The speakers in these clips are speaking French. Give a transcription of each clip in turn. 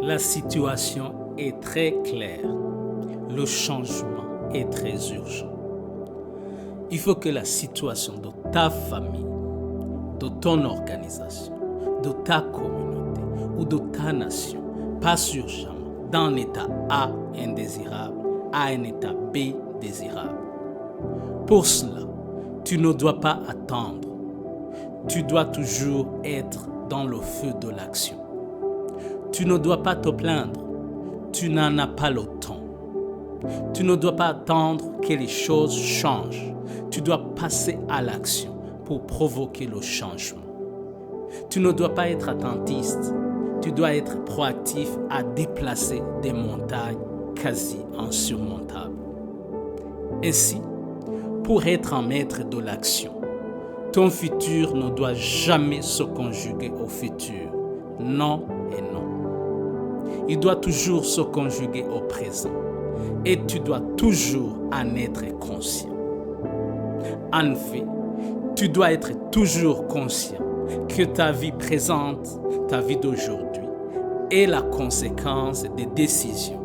La situation est très claire. Le changement est très urgent. Il faut que la situation de ta famille, de ton organisation, de ta communauté ou de ta nation passe urgemment d'un état A indésirable à un état B désirable. Pour cela, tu ne dois pas attendre. Tu dois toujours être dans le feu de l'action. Tu ne dois pas te plaindre. Tu n'en as pas le temps. Tu ne dois pas attendre que les choses changent. Tu dois passer à l'action pour provoquer le changement. Tu ne dois pas être attentiste. Tu dois être proactif à déplacer des montagnes quasi insurmontables. Ainsi, pour être un maître de l'action, ton futur ne doit jamais se conjuguer au futur. Non et non. Il doit toujours se conjuguer au présent. Et tu dois toujours en être conscient. En fait, tu dois être toujours conscient que ta vie présente, ta vie d'aujourd'hui, est la conséquence des décisions,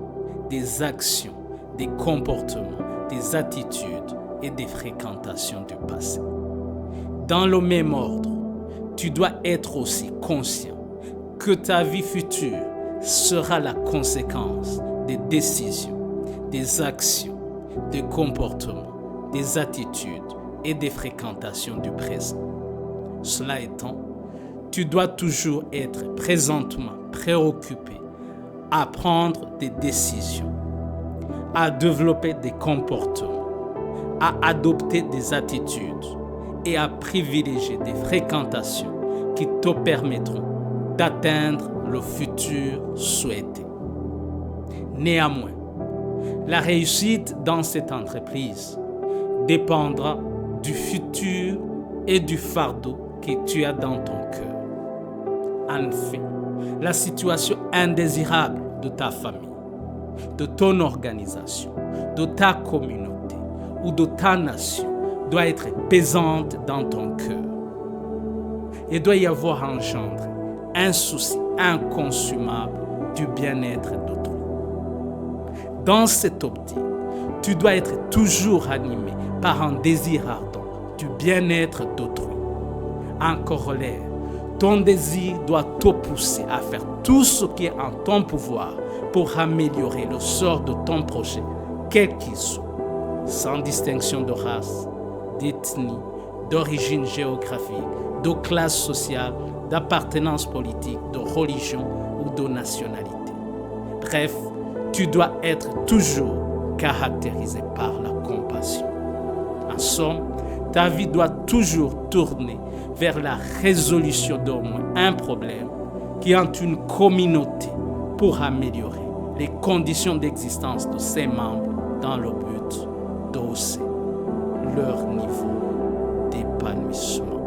des actions, des comportements, des attitudes et des fréquentations du passé. Dans le même ordre, tu dois être aussi conscient que ta vie future sera la conséquence des décisions, des actions, des comportements, des attitudes et des fréquentations du présent. Cela étant, tu dois toujours être présentement préoccupé à prendre des décisions, à développer des comportements, à adopter des attitudes et à privilégier des fréquentations qui te permettront d'atteindre le futur souhaité. Néanmoins, la réussite dans cette entreprise dépendra du futur et du fardeau que tu as dans ton cœur. En fait, la situation indésirable de ta famille, de ton organisation, de ta communauté ou de ta nation doit être pesante dans ton cœur. Il doit y avoir engendré un souci inconsumable du bien-être d'autrui. Dans cette optique, tu dois être toujours animé par un désir ardent du bien-être d'autrui. En corollaire, ton désir doit te pousser à faire tout ce qui est en ton pouvoir pour améliorer le sort de ton projet, quel qu'il soit, sans distinction de race, d'ethnie, d'origine géographique, de classe sociale, d'appartenance politique, de religion ou de nationalité. Bref, tu dois être toujours caractérisé par la compassion. En somme, ta vie doit toujours tourner vers la résolution d'au moins un problème qui entre une communauté pour améliorer les conditions d'existence de ses membres dans le but d'hausser leur niveau d'épanouissement.